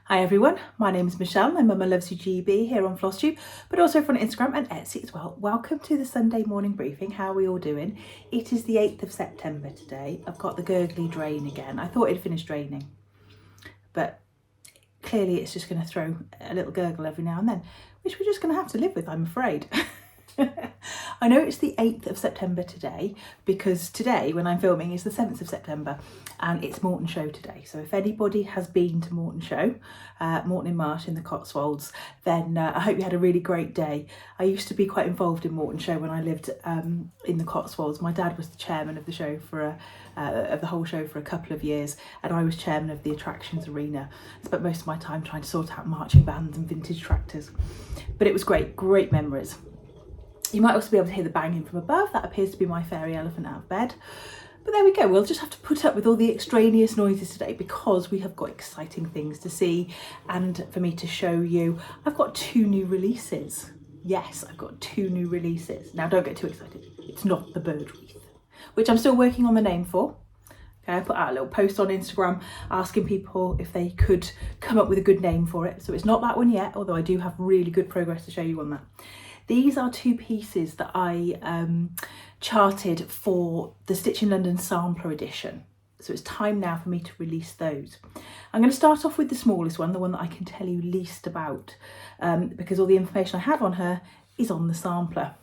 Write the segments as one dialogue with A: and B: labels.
A: Hi everyone, my name is Michelle, my Mama Loves You GB here on FlossTube, but also from Instagram and Etsy as well. Welcome to the Sunday morning briefing. How are we all doing? It is the 8th of September today. I've got the gurgly drain again. I thought it'd finished draining, but clearly it's just going to throw a little gurgle every now and then, which we're just going to have to live with, I'm afraid. I know it's the 8th of September today because today, when I'm filming, is the 7th of September and it's Morton Show today. So if anybody has been to Morton Show, Morton in Marsh in the Cotswolds, then I hope you had a really great day. I used to be quite involved in Morton Show when I lived in the Cotswolds. My dad was the chairman of the show of the whole show for a couple of years, and I was chairman of the attractions arena. I spent most of my time trying to sort out marching bands and vintage tractors. But it was great memories. You might also be able to hear the banging from above. That appears to be my fairy elephant out of bed. But there we go, we'll just have to put up with all the extraneous noises today because we have got exciting things to see and for me to show you. I've got 2 new releases. Yes, I've got 2 new releases. Now don't get too excited. It's not the bird wreath, which I'm still working on the name for. Okay, I put out a little post on Instagram asking people if they could come up with a good name for it. So it's not that one yet, although I do have really good progress to show you on that. These are 2 pieces that I charted for the Stitch in London Sampler Edition. So it's time now for me to release those. I'm going to start off with the smallest one, the one that I can tell you least about, because all the information I have on her is on the sampler.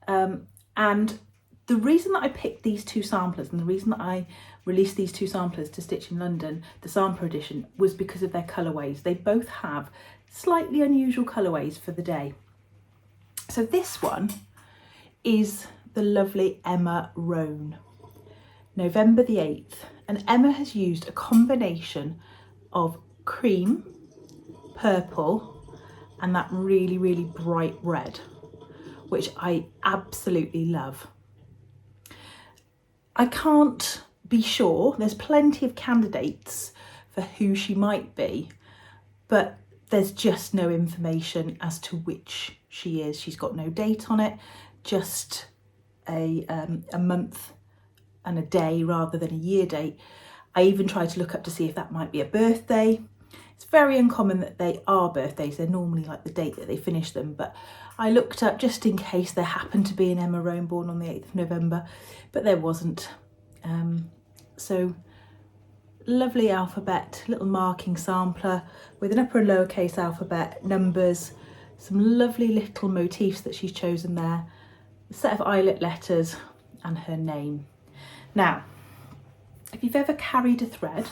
A: And the reason that I picked these 2 samplers and the reason that I released these 2 samplers to Stitch in London, the Sampler Edition, was because of their colourways. They both have slightly unusual colourways for the day. So this one is the lovely Emma Rone, November the 8th. And Emma has used a combination of cream, purple, and that really bright red, which I absolutely love. I can't be sure, there's plenty of candidates for who she might be, but there's just no information as to which she is. She's got no date on it, just a month and a day rather than a year date. I even tried to look up to see if that might be a birthday. It's very uncommon that they are birthdays. They're normally like the date that they finish them, but I looked up just in case there happened to be an Emma Rone born on the 8th of November, but there wasn't. So lovely alphabet, little marking sampler with an upper and lowercase alphabet, numbers, some lovely little motifs that she's chosen there, a set of eyelet letters and her name. Now, if you've ever carried a thread,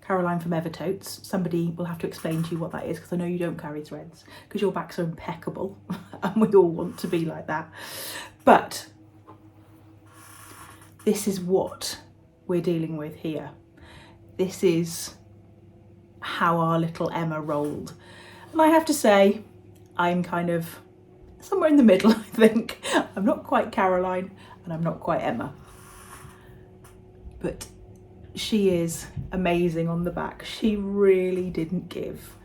A: Caroline from Evertotes, somebody will have to explain to you what that is because I know you don't carry threads because your backs are impeccable and we all want to be like that. But this is what we're dealing with here. This is how our little Emma rolled. And I have to say, I'm kind of somewhere in the middle, I think. I'm not quite Caroline and I'm not quite Emma. But she is amazing on the back. She really didn't give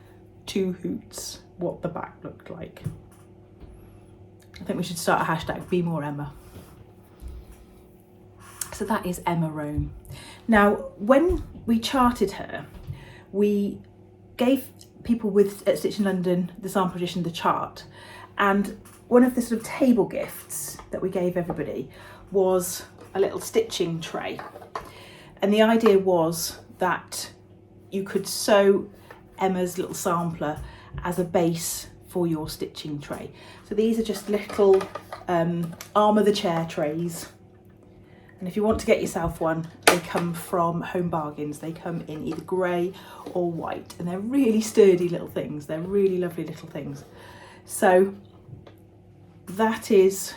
A: 2 hoots what the back looked like. I think we should start a hashtag, Be More Emma. So that is Emma Rone. Now, when we charted her, we gave people at Stitch in London, the Sampler Edition, the chart. And one of the sort of table gifts that we gave everybody was a little stitching tray. And the idea was that you could sew Emma's little sampler as a base for your stitching tray. So these are just little arm of the chair trays. And if you want to get yourself one, they come from Home Bargains. They come in either grey or white, and they're really sturdy little things. They're really lovely little things. So that is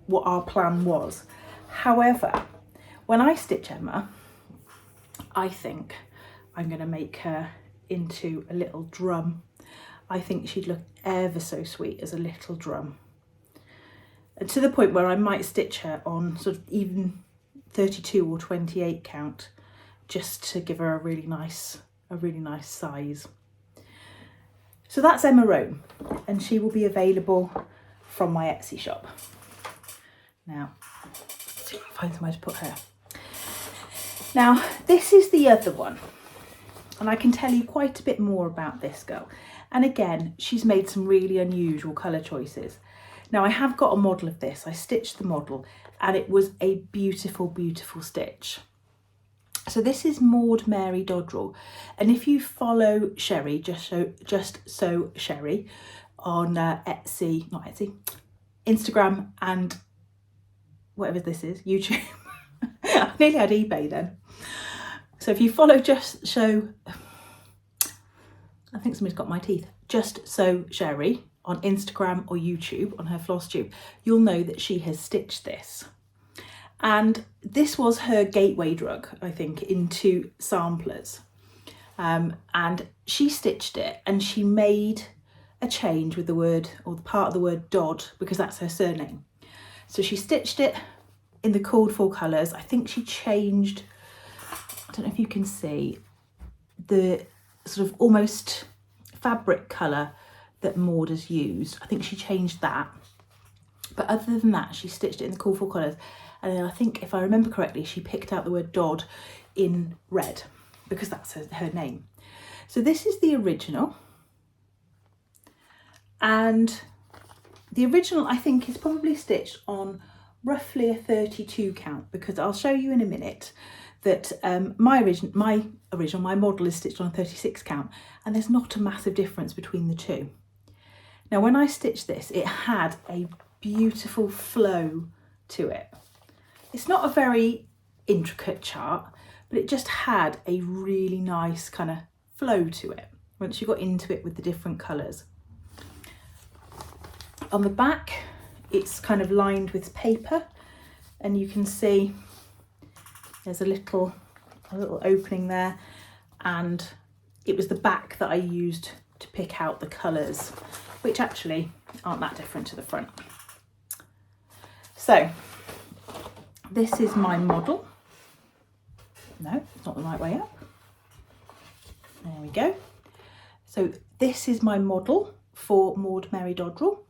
A: what our plan was. However, when I stitch Emma, I think I'm going to make her into a little drum. I think she'd look ever so sweet as a little drum. And to the point where I might stitch her on sort of even 32 or 28 count, just to give her a really nice size. So that's Emma Rone, and she will be available from my Etsy shop. Now, let's see if I can find somewhere to put her. Now, this is the other one. And I can tell you quite a bit more about this girl. And again, she's made some really unusual colour choices. Now I have got a model of this. I stitched the model and it was a beautiful, beautiful stitch. So this is Maud Mary Doddrell. And if you follow Sherry, just so Sherry on Etsy, not Etsy, Instagram and whatever this is, YouTube. I nearly had eBay then. So if you follow Just So, I think somebody's got my teeth, Just So Sherry on Instagram or YouTube on her FlossTube, you'll know that she has stitched this. And this was her gateway drug, I think, into samplers. And she stitched it and she made a change with the word, or the part of the word Dodd, because that's her surname. So she stitched it in the called for colours. I think she changed, I don't know if you can see, the sort of almost fabric colour that Maud has used. I think she changed that. But other than that, she stitched it in the called for colours. And then I think, if I remember correctly, she picked out the word Dodd in red, because that's her name. So this is the original. And the original, I think, is probably stitched on roughly a 32 count, because I'll show you in a minute that my model is stitched on a 36 count, and there's not a massive difference between the two. Now, when I stitched this, it had a beautiful flow to it. It's not a very intricate chart, but it just had a really nice kind of flow to it once you got into it with the different colours. On the back, it's kind of lined with paper, and you can see there's a little opening there, and it was the back that I used to pick out the colours, which actually aren't that different to the front. So this is my model. No, it's not the right way up. There we go. So this is my model for Maud Mary Doddrell.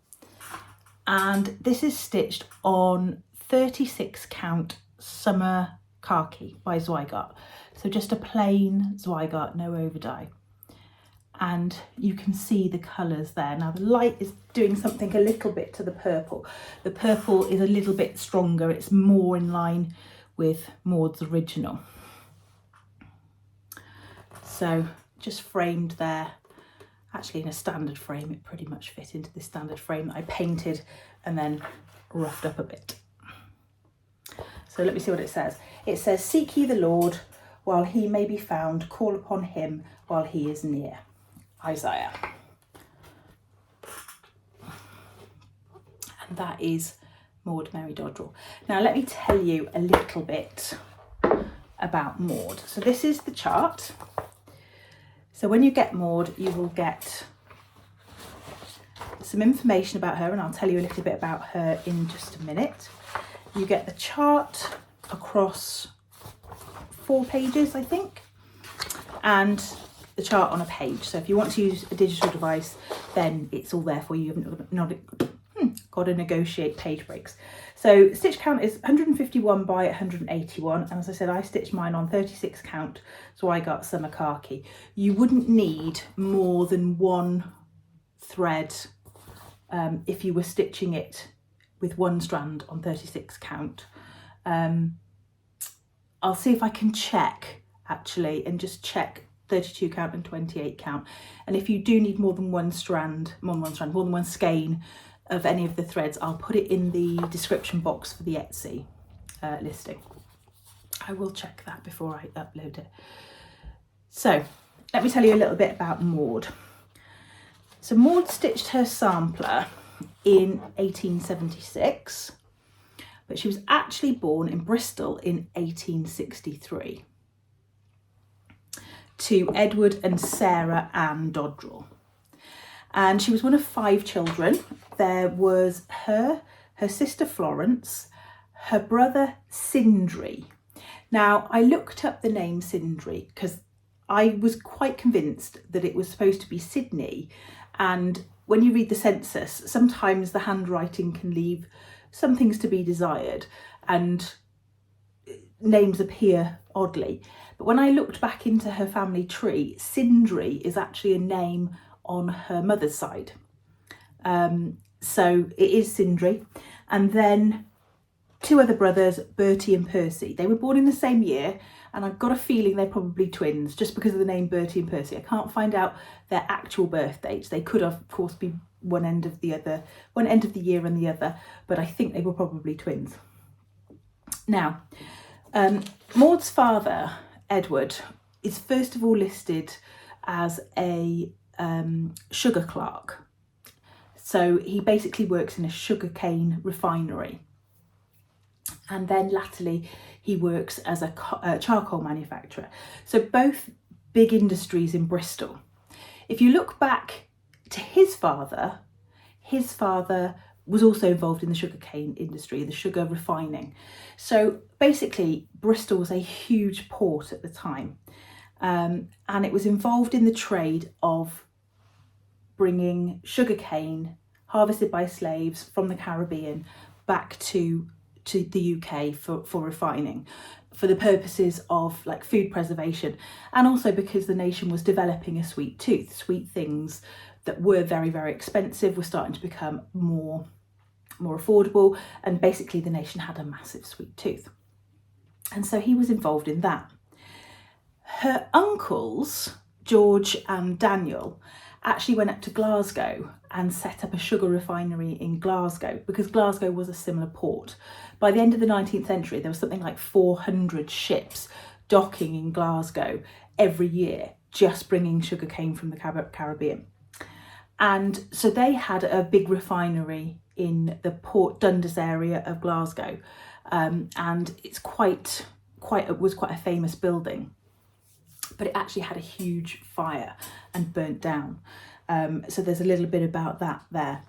A: And this is stitched on 36 count summer khaki by Zweigart. So just a plain Zweigart, no over dye. And you can see the colours there. Now the light is doing something a little bit to the purple. The purple is a little bit stronger. It's more in line with Maud's original. So just framed there. Actually in a standard frame, it pretty much fit into the standard frame that I painted and then roughed up a bit. So let me see what it says. It says, "Seek ye the Lord while he may be found, call upon him while he is near." Isaiah. And that is Maud Mary Doddrell. Now let me tell you a little bit about Maud. So this is the chart. So when you get Maud, you will get some information about her, and I'll tell you a little bit about her in just a minute. You get the chart across 4 pages, I think, and the chart on a page. So if you want to use a digital device, then it's all there for you. You haven't got to negotiate page breaks. So stitch count is 151 by 181, and as I said, I stitched mine on 36 count, so I got summer khaki. You wouldn't need more than 1 thread if you were stitching it with 1 strand on 36 count. I'll see if I can check actually and just check 32 count and 28 count, and if you do need more than one skein of any of the threads, I'll put it in the description box for the Etsy listing. I will check that before I upload it. So let me tell you a little bit about Maud. So Maud stitched her sampler in 1876, but she was actually born in Bristol in 1863 to Edward and Sarah Ann Doddrell. And she was one of 5 children. There was her sister Florence, her brother Sindri. Now, I looked up the name Sindri because I was quite convinced that it was supposed to be Sydney. And when you read the census, sometimes the handwriting can leave some things to be desired and names appear oddly. But But when I looked back into her family tree, Sindri is actually a name on her mother's side. So it is Sindri. And then 2 other brothers, Bertie and Percy. They were born in the same year, and I've got a feeling they're probably twins just because of the name Bertie and Percy. I can't find out their actual birth dates. They could, of course, be one end of the year and the other, but I think they were probably twins. Now, Maud's father, Edward, is first of all listed as a sugar clerk. So he basically works in a sugarcane refinery. And then latterly he works as a charcoal manufacturer. So both big industries in Bristol. If you look back to his father was also involved in the sugarcane industry, the sugar refining. So basically Bristol was a huge port at the time, and it was involved in the trade of bringing sugarcane harvested by slaves from the Caribbean back to the UK for refining, for the purposes of like food preservation, and also because the nation was developing a sweet tooth. Sweet things that were very, very expensive were starting to become more affordable, and basically the nation had a massive sweet tooth. And so he was involved in that. Her uncles, George and Daniel, actually went up to Glasgow and set up a sugar refinery in Glasgow because Glasgow was a similar port. By the end of the 19th century, there was something like 400 ships docking in Glasgow every year, just bringing sugarcane from the Caribbean. And so they had a big refinery in the Port Dundas area of Glasgow, and it's quite a famous building. But it actually had a huge fire and burnt down. So there's a little bit about that there.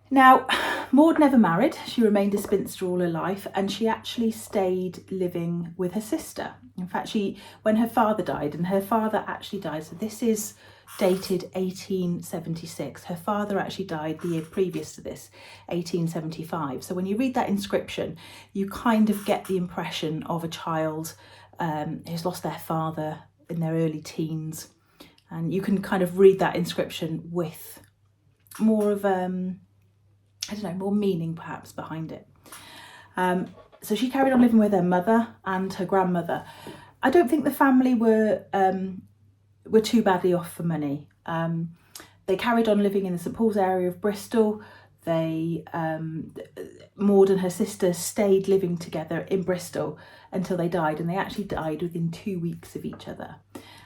A: Now, Maud never married. She remained a spinster all her life, and she actually stayed living with her sister. In fact, when her father died, and her father actually died, so this is dated 1876. Her father actually died the year previous to this, 1875. So when you read that inscription, you kind of get the impression of a child who's lost their father in their early teens, and you can kind of read that inscription with more of more meaning perhaps behind it. So she carried on living with her mother and her grandmother. I don't think the family were too badly off for money. They carried on living in the St Paul's area of Bristol. Maud and her sister stayed living together in Bristol until they died, and they actually died within 2 weeks of each other.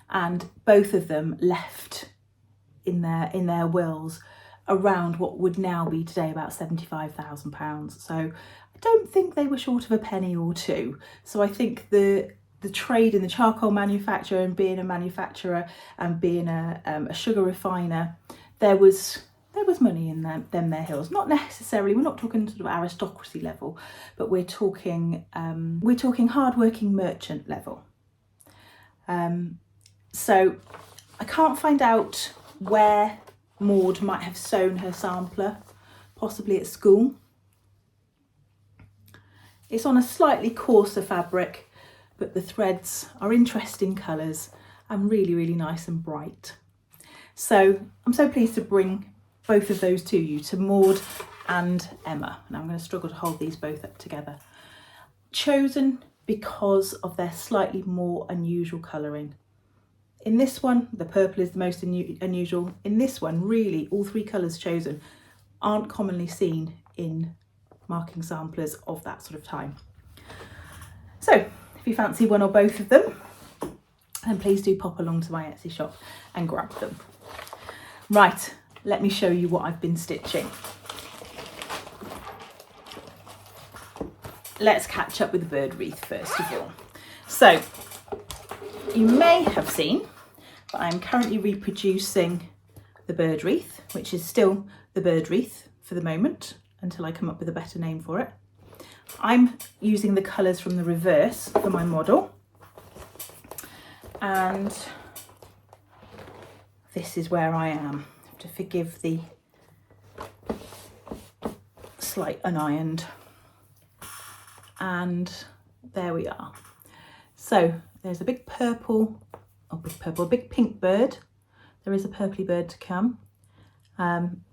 A: And both of them left in their wills around what would now be today about £75,000. So I don't think they were short of a penny or two. So I think the trade in the charcoal manufacture and being a manufacturer and being a sugar refiner, there was money in their hills. Not necessarily, we're not talking sort of aristocracy level, but we're talking hard-working merchant level. So I can't find out where Maud might have sewn her sampler, possibly at school. It's on a slightly coarser fabric, but the threads are interesting colours and really, really nice and bright. So I'm so pleased to bring both of those to you, to Maud and Emma. And I'm going to struggle to hold these both up together. Chosen because of their slightly more unusual colouring. In this one, the purple is the most unusual. In this one, really, all 3 colours chosen aren't commonly seen in marking samplers of that sort of time. So, if you fancy one or both of them, then please do pop along to my Etsy shop and grab them. Right, let me show you what I've been stitching. Let's catch up with the bird wreath first of all. So, you may have seen, but I'm currently reproducing the bird wreath, which is still the bird wreath for the moment, until I come up with a better name for it. I'm using the colours from the reverse for my model. And this is where I am. I have to forgive the slight unironed. And there we are. So there's a big purple, a big pink bird. There is a purpley bird to come.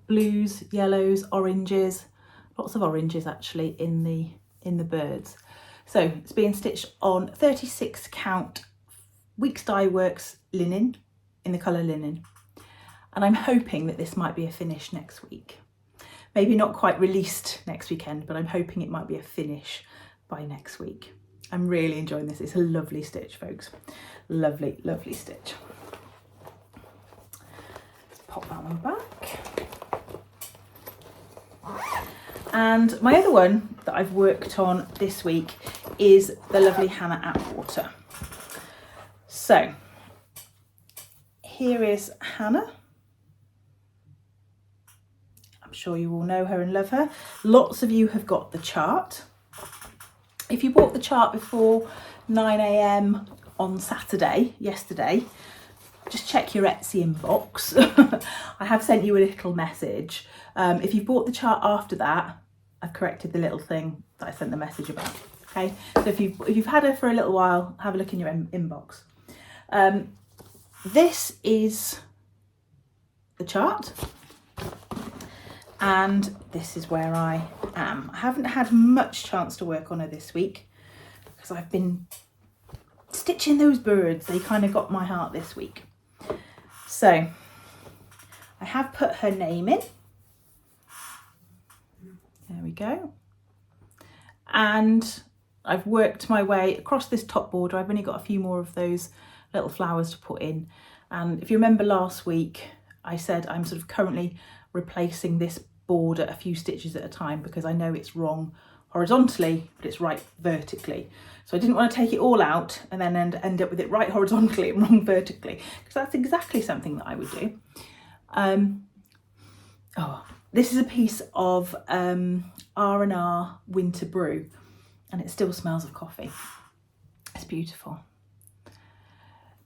A: Blues, yellows, oranges, lots of oranges actually in the birds. So it's being stitched on 36 count Weeks Dye Works linen in the colour linen. And I'm hoping that this might be a finish next week. Maybe not quite released next weekend, but I'm hoping it might be a finish by next week. I'm really enjoying this. It's a lovely stitch, folks. Lovely, lovely stitch. Let's pop that one back. And my other one that I've worked on this week is the lovely Hannah Atwater. So here is Hannah. I'm sure you all know her and love her. Lots of you have got the chart. If you bought the chart before 9 AM on Saturday, yesterday, just check your Etsy inbox. I have sent you a little message. If you bought the chart after that, I've corrected the little thing that I sent the message about. Okay, so if you've had her for a little while, have a look in your inbox. This is the chart, and this is where I am. I haven't had much chance to work on her this week because I've been stitching those birds. They kind of got my heart this week. So I have put her name in. There we go. And I've worked my way across this top border. I've only got a few more of those little flowers to put in. And if you remember last week, I said I'm sort of currently replacing this border a few stitches at a time because I know it's wrong horizontally, but it's right vertically. So I didn't want to take it all out and then end up with it right horizontally and wrong vertically, because that's exactly something that I would do. This is a piece of R&R Winter Brew, and it still smells of coffee. It's beautiful.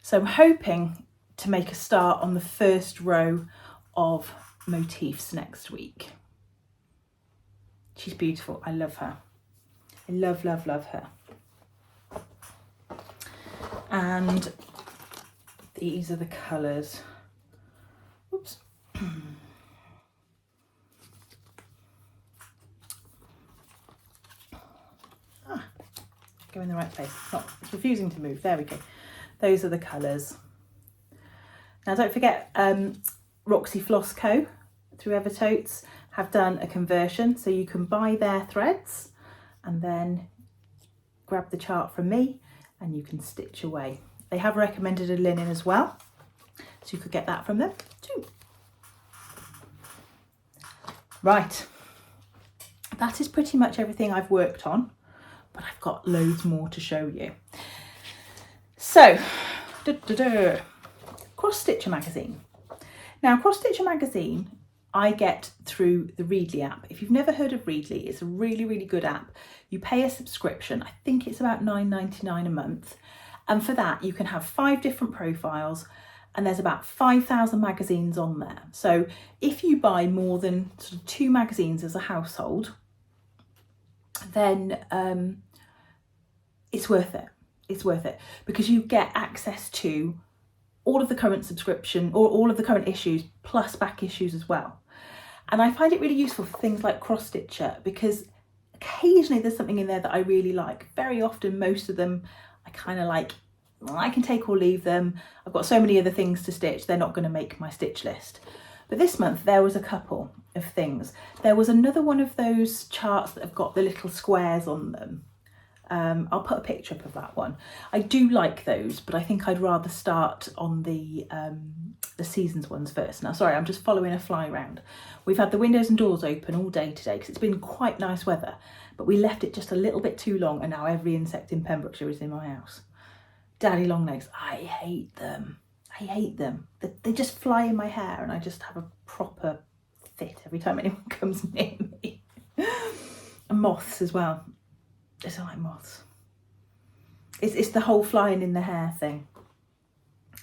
A: So I'm hoping to make a start on the first row of motifs next week. She's beautiful. I love her. I love, love, love her. And these are the colours. Oops. Go in the right place. It's refusing to move. There we go. Those are the colours. Now don't forget, Roxy Floss Co. through Evertotes have done a conversion, so you can buy their threads and then grab the chart from me and you can stitch away. They have recommended a linen as well, so you could get that from them too. Right, that is pretty much everything I've worked on, but I've got loads more to show you. So, Cross Stitcher magazine. Now, Cross Stitcher magazine I get through the Readly app. If you've never heard of Readly, it's a really, really good app. You pay a subscription. I think it's about £9.99 a month. And for that, you can have 5 different profiles, and there's about 5,000 magazines on there. So if you buy more than sort of 2 magazines as a household, then it's worth it. It's worth it because you get access to all of the current subscription or all of the current issues plus back issues as well. And I find it really useful for things like Cross Stitcher because occasionally there's something in there that I really like. Very often, most of them I kind of like, I can take or leave them. I've got so many other things to stitch, they're not going to make my stitch list. But this month there was a couple of things. There was another one of those charts that have got the little squares on them. I'll put a picture up of that one. I do like those, but I think I'd rather start on the seasons ones first. Now, sorry, I'm just following a fly round. We've had the windows and doors open all day today because it's been quite nice weather, but we left it just a little bit too long and now every insect in Pembrokeshire is in my house. Daddy longlegs, I hate them. I hate them. They just fly in my hair and I just have a proper fit every time anyone comes near me. And moths as well. I don't like moths. It's the whole flying in the hair thing.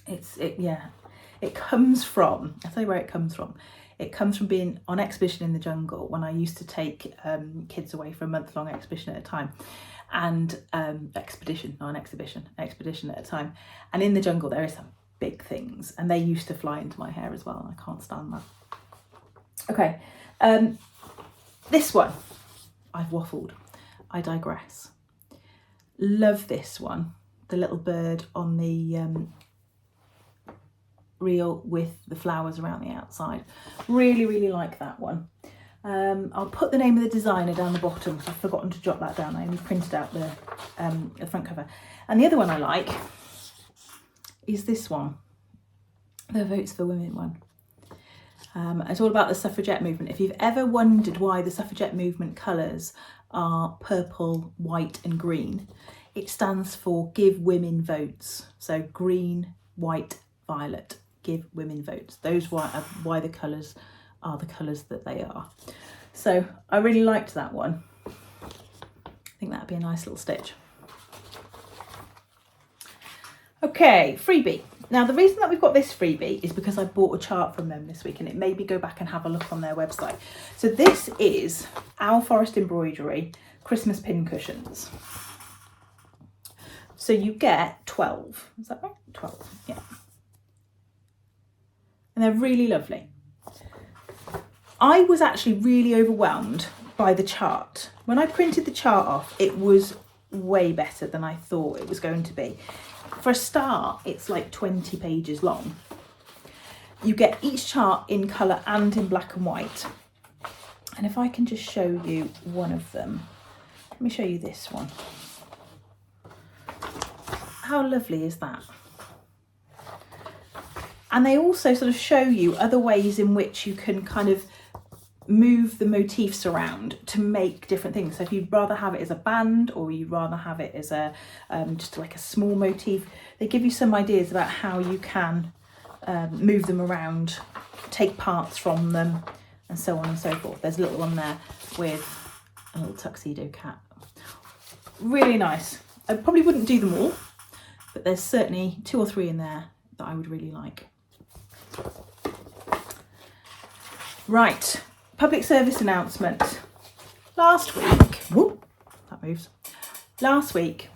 A: It comes from, I'll tell you where it comes from. It comes from being on expedition in the jungle when I used to take kids away for a month-long expedition at a time. and expedition at a time. And in the jungle there is some big things, and they used to fly into my hair as well, and I can't stand that. Okay, this one, I've waffled, I digress. Love this one, the little bird on the reel with the flowers around the outside. Really, really like that one. I'll put the name of the designer down the bottom because I've forgotten to jot that down. I only printed out the front cover. And the other one I like is this one, the Votes for Women one. It's all about the suffragette movement. If you've ever wondered why the suffragette movement colours are purple, white and green, it stands for Give Women Votes. So green, white, violet, give women votes. Those are why the colours are the colours that they are. So I really liked that one. I think that'd be a nice little stitch. Okay, freebie. Now the reason that we've got this freebie is because I bought a chart from them this week, and it made me go back and have a look on their website. So this is Owl Forest Embroidery Christmas pin cushions. So you get 12, is that right? 12, yeah. And they're really lovely. I was actually really overwhelmed by the chart. When I printed the chart off, it was way better than I thought it was going to be. For a start, it's like 20 pages long. You get each chart in colour and in black and white. And if I can just show you one of them, let me show you this one. How lovely is that? And they also sort of show you other ways in which you can kind of move the motifs around to make different things. So if you'd rather have it as a band, or you'd rather have it as a just like a small motif, they give you some ideas about how you can move them around, take parts from them, and so on and so forth. There's a little one there with a little tuxedo cat. Really nice. I probably wouldn't do them all, but there's certainly 2 or 3 in there that I would really like. Right, public service announcement. Last week, whoop, that moves. Last week,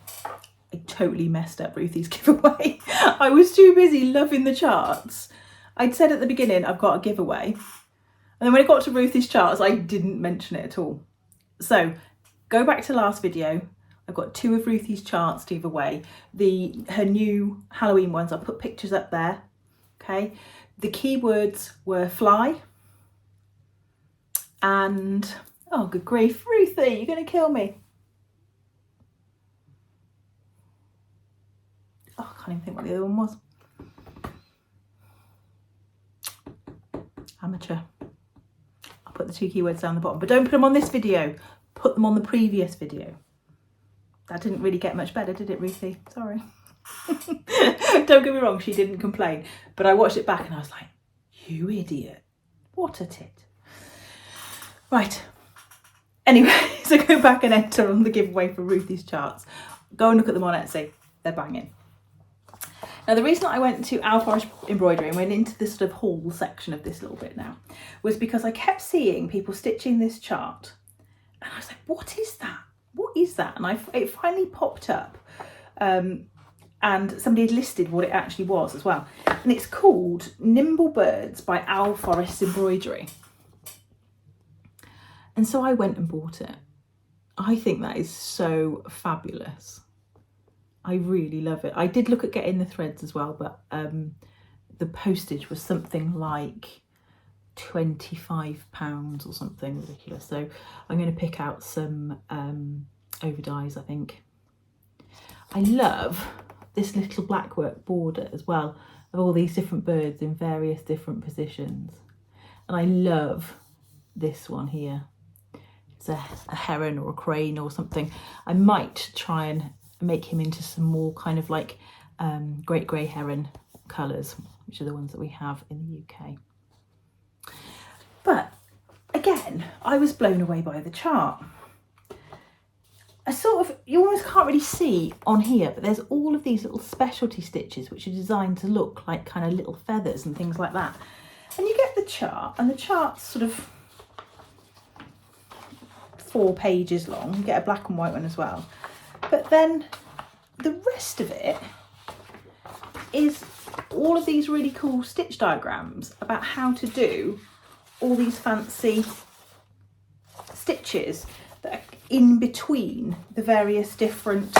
A: I totally messed up Ruthie's giveaway. I was too busy loving the charts. I'd said at the beginning, I've got a giveaway. And then when it got to Ruthie's charts, I didn't mention it at all. So go back to last video. I've got 2 of Ruthie's charts to give away. Her new Halloween ones, I'll put pictures up there. Okay. The keywords were fly and, oh good grief, Ruthie, you're going to kill me. Oh, I can't even think what the other one was. Amateur. I'll put the 2 keywords down the bottom, but don't put them on this video. Put them on the previous video. That didn't really get much better, did it, Ruthie? Sorry. Don't get me wrong, she didn't complain, but I watched it back and I was like, you idiot, what a tit. Right, anyway, so go back and enter on the giveaway for Ruthie's charts. Go and look at them on Etsy, they're banging. Now the reason I went to Owl Forest Embroidery and went into this sort of haul section of this little bit now was because I kept seeing people stitching this chart and I was like, what is that? What is that? And it finally popped up. And somebody had listed what it actually was as well. And it's called Nimble Birds by Owl Forest Embroidery. And so I went and bought it. I think that is so fabulous. I really love it. I did look at getting the threads as well, but the postage was something like £25 or something ridiculous. So I'm going to pick out some overdyes, I think. I love this little blackwork border as well of all these different birds in various different positions. And I love this one here. It's a heron or a crane or something. I might try and make him into some more kind of like great grey heron colours, which are the ones that we have in the UK. But again, I was blown away by the chart. You almost can't really see on here, but there's all of these little specialty stitches which are designed to look like kind of little feathers and things like that. And you get the chart, and the chart's sort of 4 pages long. You get a black and white one as well. But then the rest of it is all of these really cool stitch diagrams about how to do all these fancy stitches that are in between the various different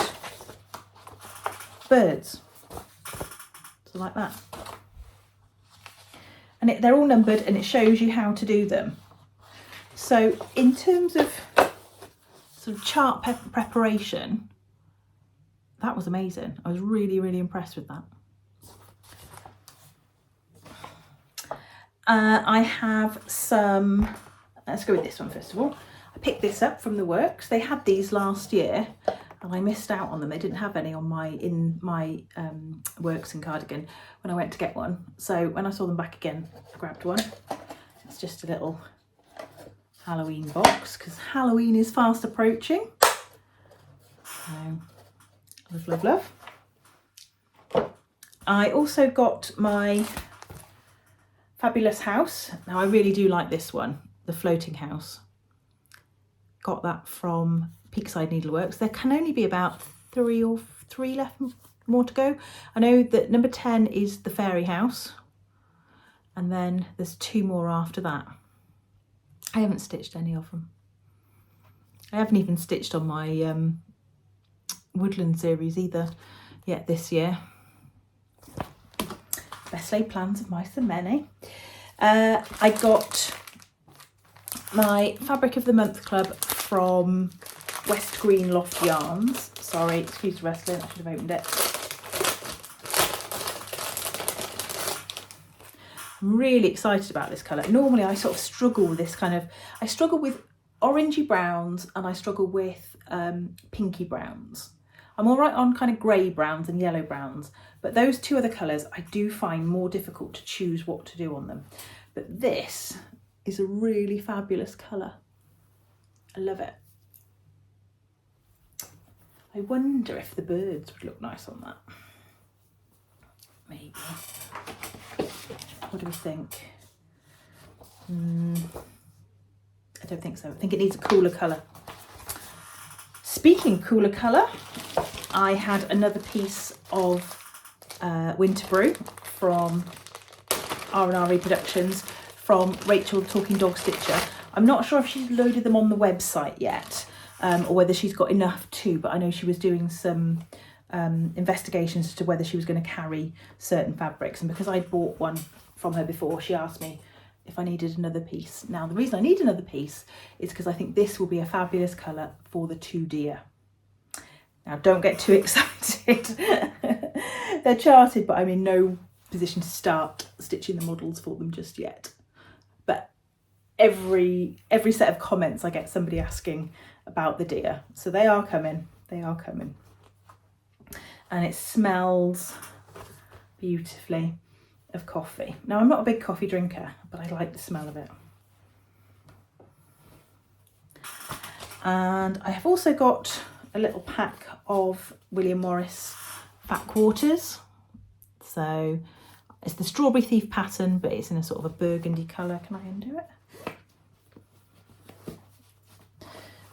A: birds. So like that. And they're all numbered and it shows you how to do them. So in terms of sort of chart preparation, that was amazing. I was really, really impressed with that. I have some, let's go with this one first of all. I picked this up from the Works. They had these last year and I missed out on them. They didn't have any on my Works and cardigan when I went to get one. So when I saw them back again, I grabbed one. It's just a little Halloween box because Halloween is fast approaching. So, love, love, love. I also got my Fabulous House. Now I really do like this one, the floating house. Got that from Peakside Needleworks. There can only be about three left more to go. I know that number 10 is the fairy house and then there's 2 more after that. I haven't stitched any of them. I haven't even stitched on my woodland series either yet this year. Best laid plans of mice and men, eh? I got my Fabric of the Month Club from West Green Loft Yarns. Sorry, excuse the wrestling, I should have opened it. I'm really excited about this colour. Normally I sort of struggle with this kind of, I struggle with orangey browns and I struggle with pinky browns. I'm all right on kind of grey browns and yellow browns, but those 2 other colours I do find more difficult to choose what to do on them. But this is a really fabulous colour. I love it. I wonder if the birds would look nice on that. Maybe. What do we think? I don't think so. I think it needs a cooler colour. Speaking cooler colour, I had another piece of Winter Brew from R&R Reproductions from Rachel the Talking Dog Stitcher. I'm not sure if she's loaded them on the website yet or whether she's got enough to, but I know she was doing some investigations as to whether she was going to carry certain fabrics, and because I bought one from her before, she asked me if I needed another piece. Now the reason I need another piece is because I think this will be a fabulous colour for the 2 deer. Now don't get too excited. They're charted, but I'm in no position to start stitching the models for them just yet. But every set of comments I get somebody asking about the deer. So they are coming, they are coming. And it smells beautifully of coffee. Now I'm not a big coffee drinker, but I like the smell of it. And I have also got a little pack of William Morris Fat Quarters. So it's the Strawberry Thief pattern, but it's in a sort of a burgundy colour. Can I undo it?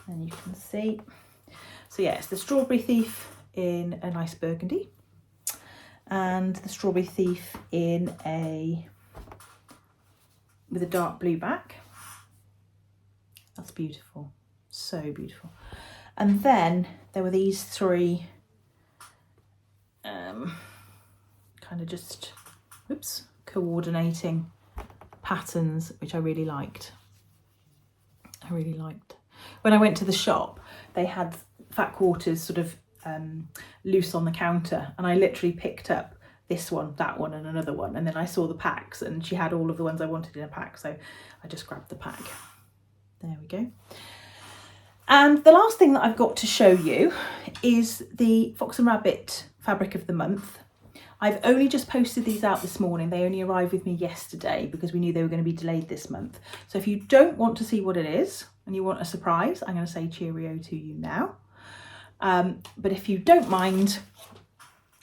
A: And you can see. So yeah, it's the Strawberry Thief in a nice burgundy and the Strawberry Thief in with a dark blue back. That's beautiful, so beautiful. And then there were these 3 kind of just coordinating patterns, which I really liked. When I went to the shop, they had Fat Quarters sort of loose on the counter, and I literally picked up this one, that one and another one, and then I saw the packs and she had all of the ones I wanted in a pack, so I just grabbed the pack. There we go. And the last thing that I've got to show you is the Fox and Rabbit Fabric of the Month. I've only just posted these out this morning. They only arrived with me yesterday because we knew they were going to be delayed this month. So if you don't want to see what it is and you want a surprise, I'm going to say cheerio to you now. But if you don't mind,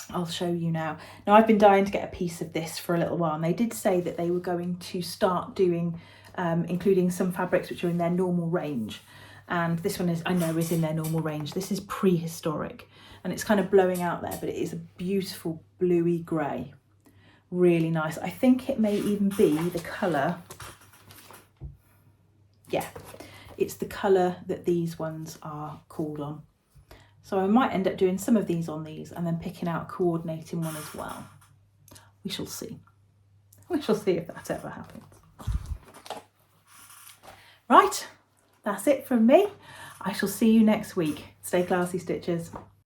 A: I'll show you now. Now I've been dying to get a piece of this for a little while, and they did say that they were going to start doing, including some fabrics which are in their normal range. And this one is, I know, is in their normal range. This is prehistoric and it's kind of blowing out there, but it is a beautiful bluey grey. Really nice. I think it may even be the colour. Yeah, it's the colour that these ones are called on. So I might end up doing some of these on these and then picking out a coordinating one as well. We shall see. We shall see if that ever happens. Right, that's it from me. I shall see you next week. Stay classy, Stitchers.